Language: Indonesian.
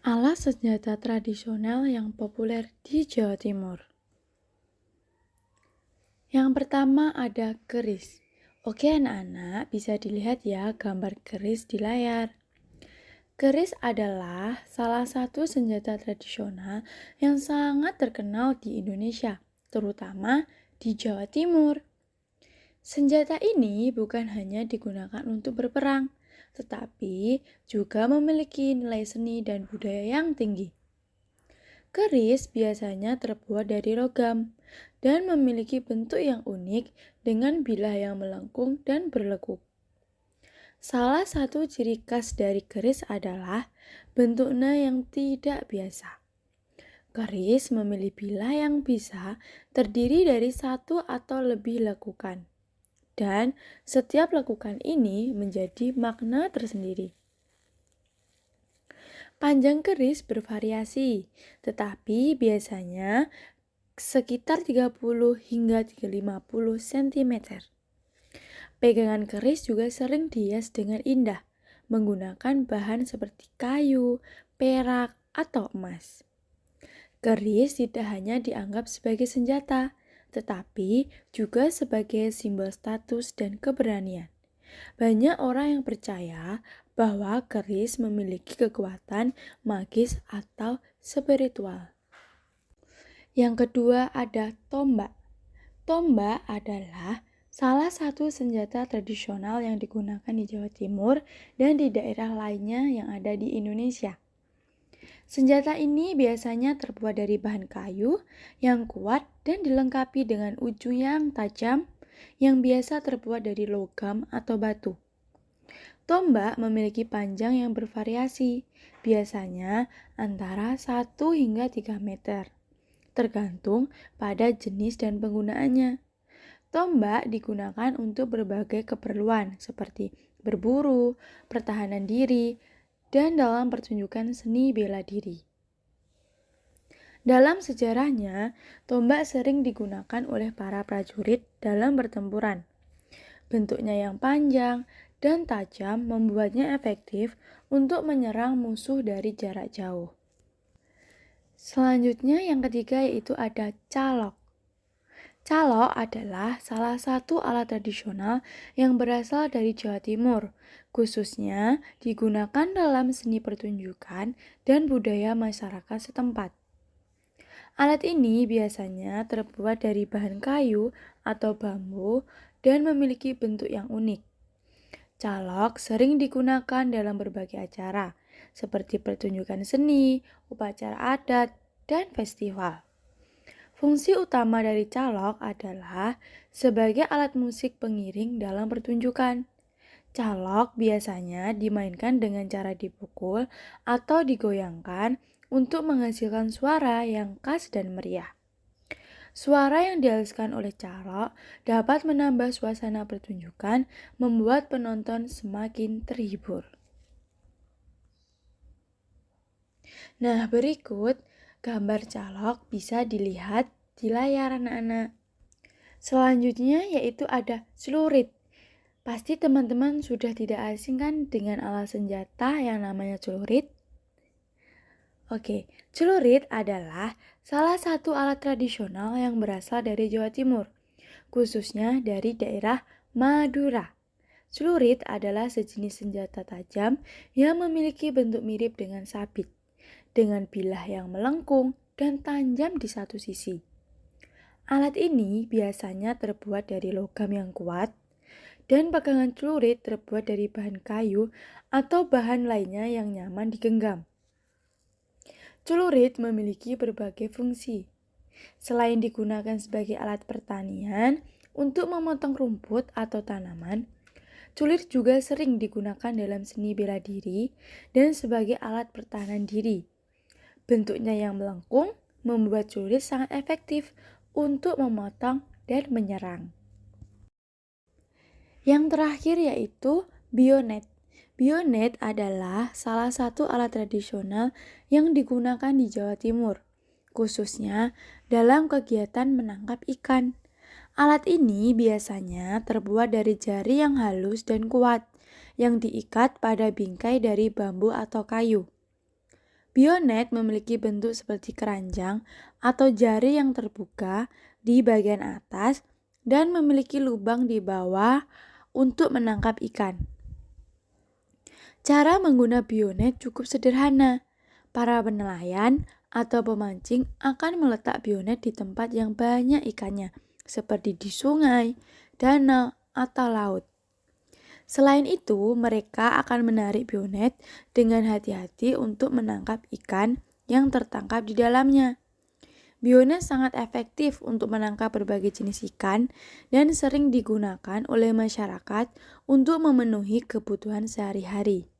Alat senjata tradisional yang populer di Jawa Timur. Yang pertama ada keris. Oke anak-anak, bisa dilihat ya gambar keris di layar. Keris adalah salah satu senjata tradisional yang sangat terkenal di Indonesia, terutama di Jawa Timur. Senjata ini bukan hanya digunakan untuk berperang, tetapi juga memiliki nilai seni dan budaya yang tinggi. Keris biasanya terbuat dari logam dan memiliki bentuk yang unik dengan bilah yang melengkung dan berlekuk. Salah satu ciri khas dari keris adalah bentuknya yang tidak biasa. Keris memiliki bilah yang bisa terdiri dari satu atau lebih lekukan. Dan setiap lekukan ini menjadi makna tersendiri. Panjang keris bervariasi, tetapi biasanya sekitar 30 hingga 50 cm. Pegangan keris juga sering dihias dengan indah, menggunakan bahan seperti kayu, perak, atau emas. Keris tidak hanya dianggap sebagai senjata, tetapi juga sebagai simbol status dan keberanian. Banyak orang yang percaya bahwa keris memiliki kekuatan magis atau spiritual. Yang kedua ada tombak. Tombak adalah salah satu senjata tradisional yang digunakan di Jawa Timur dan di daerah lainnya yang ada di Indonesia. Senjata ini biasanya terbuat dari bahan kayu yang kuat dan dilengkapi dengan ujung yang tajam yang biasa terbuat dari logam atau batu. Tombak memiliki panjang yang bervariasi, biasanya antara 1 hingga 3 meter, tergantung pada jenis dan penggunaannya. Tombak digunakan untuk berbagai keperluan seperti berburu, pertahanan diri, dan dalam pertunjukan seni bela diri. Dalam sejarahnya, tombak sering digunakan oleh para prajurit dalam pertempuran. Bentuknya yang panjang dan tajam membuatnya efektif untuk menyerang musuh dari jarak jauh. Selanjutnya yang ketiga yaitu ada calok. Calok adalah salah satu alat tradisional yang berasal dari Jawa Timur, khususnya digunakan dalam seni pertunjukan dan budaya masyarakat setempat. Alat ini biasanya terbuat dari bahan kayu atau bambu dan memiliki bentuk yang unik. Calok sering digunakan dalam berbagai acara, seperti pertunjukan seni, upacara adat, dan festival. Fungsi utama dari calok adalah sebagai alat musik pengiring dalam pertunjukan. Calok biasanya dimainkan dengan cara dipukul atau digoyangkan untuk menghasilkan suara yang khas dan meriah. Suara yang dihasilkan oleh calok dapat menambah suasana pertunjukan, membuat penonton semakin terhibur. Nah, berikut gambar calok bisa dilihat di layar anak-anak. Selanjutnya yaitu ada celurit. Pasti teman-teman sudah tidak asing kan dengan alat senjata yang namanya celurit? Oke, celurit adalah salah satu alat tradisional yang berasal dari Jawa Timur, khususnya dari daerah Madura. Celurit adalah sejenis senjata tajam yang memiliki bentuk mirip dengan sabit, dengan bilah yang melengkung dan tajam di satu sisi. Alat ini biasanya terbuat dari logam yang kuat, dan pegangan celurit terbuat dari bahan kayu atau bahan lainnya yang nyaman digenggam. Celurit memiliki berbagai fungsi. Selain digunakan sebagai alat pertanian untuk memotong rumput atau tanaman, celurit juga sering digunakan dalam seni bela diri dan sebagai alat pertahanan diri. Bentuknya yang melengkung membuat celurit sangat efektif untuk memotong dan menyerang. Yang terakhir yaitu bayonet. Bayonet adalah salah satu alat tradisional yang digunakan di Jawa Timur, khususnya dalam kegiatan menangkap ikan. Alat ini biasanya terbuat dari jari yang halus dan kuat, yang diikat pada bingkai dari bambu atau kayu. Bionet memiliki bentuk seperti keranjang atau jari yang terbuka di bagian atas dan memiliki lubang di bawah untuk menangkap ikan. Cara menggunakan bionet cukup sederhana. Para penelayan atau pemancing akan meletak bionet di tempat yang banyak ikannya, seperti di sungai, danau, atau laut. Selain itu, mereka akan menarik bionet dengan hati-hati untuk menangkap ikan yang tertangkap di dalamnya. Bionet sangat efektif untuk menangkap berbagai jenis ikan dan sering digunakan oleh masyarakat untuk memenuhi kebutuhan sehari-hari.